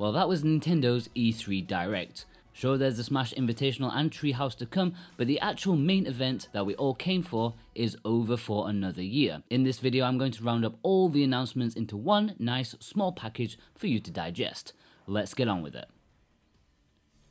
Well, that was Nintendo's E3 Direct. Sure, there's the Smash Invitational and Treehouse to come, but the actual main event that we all came for is over for another year. In this video, I'm going to round up all the announcements into one nice small package for you to digest. Let's get on with it.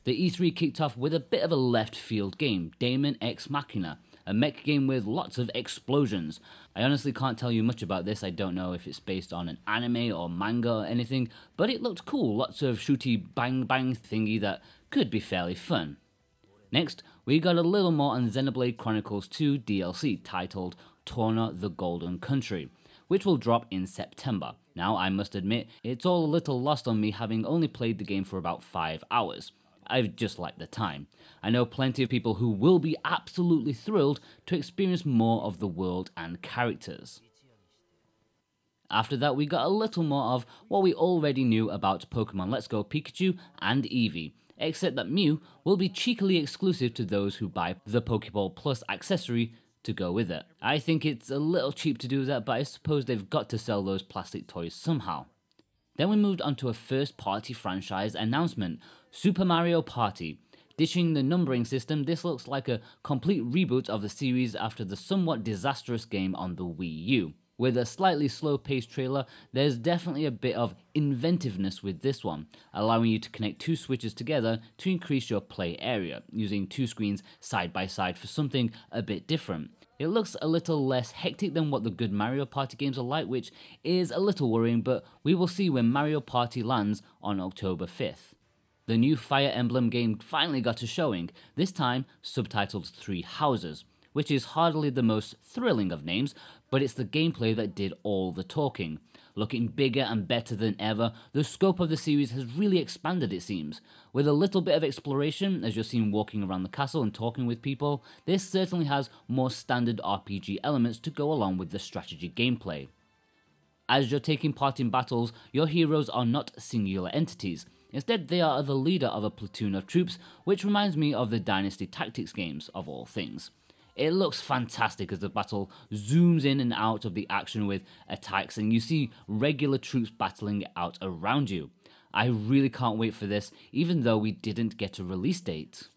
The E3 kicked off with a bit of a left field game, Daemon X Machina, a mech game with lots of explosions. I honestly can't tell you much about this. I don't know if it's based on an anime or manga or anything, but it looked cool, lots of shooty bang bang thingy that could be fairly fun. Next, we got a little more on Xenoblade Chronicles 2 DLC titled Torna the Golden Country, which will drop in September. Now, I must admit, it's all a little lost on me having only played the game for about 5 hours. I've just liked the time. I know plenty of people who will be absolutely thrilled to experience more of the world and characters. After that, we got a little more of what we already knew about Pokemon Let's Go Pikachu and Eevee, except that Mew will be cheekily exclusive to those who buy the Pokeball Plus accessory to go with it. I think it's a little cheap to do that, but I suppose they've got to sell those plastic toys somehow. Then we moved on to a first-party franchise announcement, Super Mario Party. Ditching the numbering system, this looks like a complete reboot of the series after the somewhat disastrous game on the Wii U. With a slightly slow-paced trailer, there's definitely a bit of inventiveness with this one, allowing you to connect two switches together to increase your play area, using two screens side by side for something a bit different. It looks a little less hectic than what the good Mario Party games are like, which is a little worrying, but we will see when Mario Party lands on October 5th. The new Fire Emblem game finally got a showing, this time subtitled Three Houses, which is hardly the most thrilling of names, but it's the gameplay that did all the talking. Looking bigger and better than ever, the scope of the series has really expanded, it seems. With a little bit of exploration, as you're seen walking around the castle and talking with people, this certainly has more standard RPG elements to go along with the strategy gameplay. As you're taking part in battles, your heroes are not singular entities. Instead, they are the leader of a platoon of troops, which reminds me of the Dynasty Tactics games, of all things. It looks fantastic as the battle zooms in and out of the action with attacks and you see regular troops battling it out around you. I really can't wait for this, even though we didn't get a release date.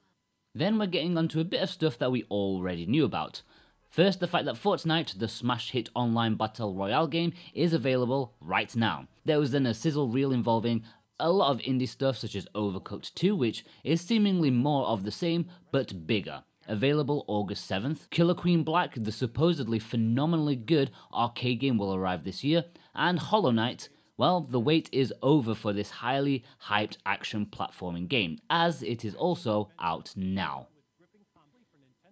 Then we're getting onto a bit of stuff that we already knew about. First, the fact that Fortnite, the smash hit online battle royale game, is available right now. There was then a sizzle reel involving a lot of indie stuff such as Overcooked 2, which is seemingly more of the same, but bigger. Available August 7th, Killer Queen Black, the supposedly phenomenally good arcade game, will arrive this year, and Hollow Knight, well, the wait is over for this highly hyped action platforming game, as it is also out now.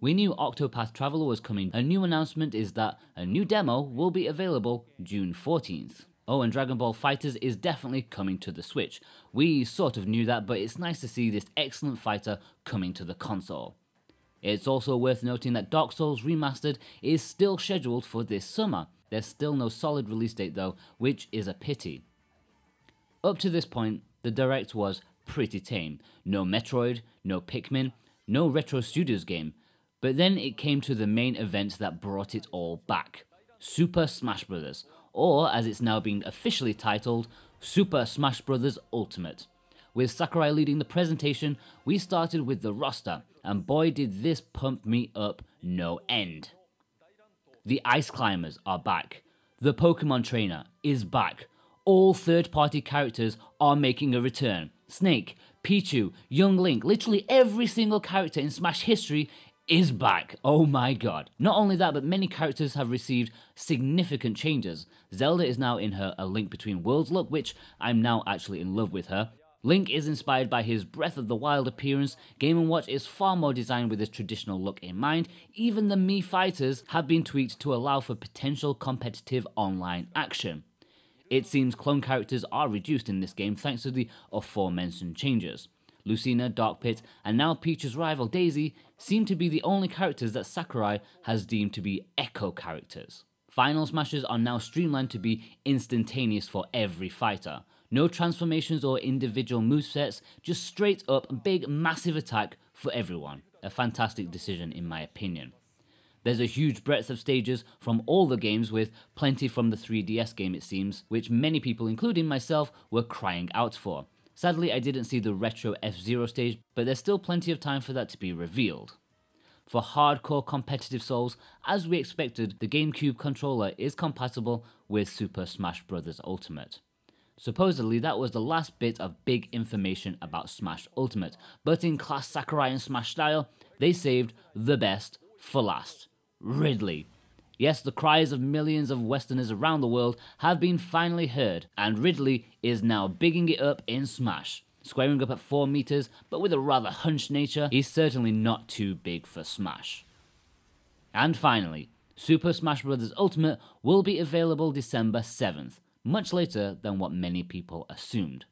We knew Octopath Traveler was coming. A new announcement is that a new demo will be available June 14th. Oh, and Dragon Ball FighterZ is definitely coming to the Switch. We sort of knew that, but it's nice to see this excellent fighter coming to the console. It's also worth noting that Dark Souls Remastered is still scheduled for this summer. There's still no solid release date though, which is a pity. Up to this point, the Direct was pretty tame. No Metroid, no Pikmin, no Retro Studios game. But then it came to the main event that brought it all back. Super Smash Bros., or as it's now being officially titled, Super Smash Bros. Ultimate. With Sakurai leading the presentation, we started with the roster, and boy did this pump me up no end. The Ice Climbers are back. The Pokemon Trainer is back. All third-party characters are making a return. Snake, Pichu, Young Link, literally every single character in Smash history is back. Oh my god. Not only that, but many characters have received significant changes. Zelda is now in her A Link Between Worlds look, which I'm now actually in love with her. Link is inspired by his Breath of the Wild appearance. Game & Watch is far more designed with his traditional look in mind. Even the Mii fighters have been tweaked to allow for potential competitive online action. It seems clone characters are reduced in this game thanks to the aforementioned changes. Lucina, Dark Pit, and now Peach's rival Daisy seem to be the only characters that Sakurai has deemed to be echo characters. Final smashes are now streamlined to be instantaneous for every fighter. No transformations or individual movesets, just straight up big massive attack for everyone. A fantastic decision in my opinion. There's a huge breadth of stages from all the games, with plenty from the 3DS game it seems, which many people including myself were crying out for. Sadly, I didn't see the retro F-Zero stage, but there's still plenty of time for that to be revealed. For hardcore competitive souls, as we expected, the GameCube controller is compatible with Super Smash Bros. Ultimate. Supposedly, that was the last bit of big information about Smash Ultimate, but in class Sakurai and Smash style, they saved the best for last. Ridley. Yes, the cries of millions of Westerners around the world have been finally heard, and Ridley is now bigging it up in Smash. Squaring up at 4 meters, but with a rather hunched nature, he's certainly not too big for Smash. And finally, Super Smash Bros. Ultimate will be available December 7th, much later than what many people assumed.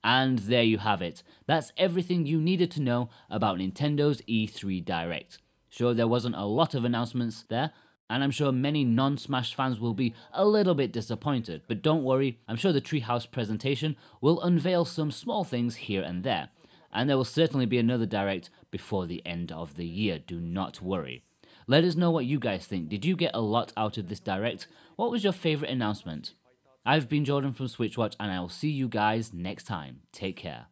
And there you have it. That's everything you needed to know about Nintendo's E3 Direct. Sure, there wasn't a lot of announcements there, and I'm sure many non-Smash fans will be a little bit disappointed, but don't worry, I'm sure the Treehouse presentation will unveil some small things here and there, and there will certainly be another Direct before the end of the year, do not worry. Let us know what you guys think. Did you get a lot out of this Direct? What was your favourite announcement? I've been Jordan from Switchwatch, and I will see you guys next time. Take care.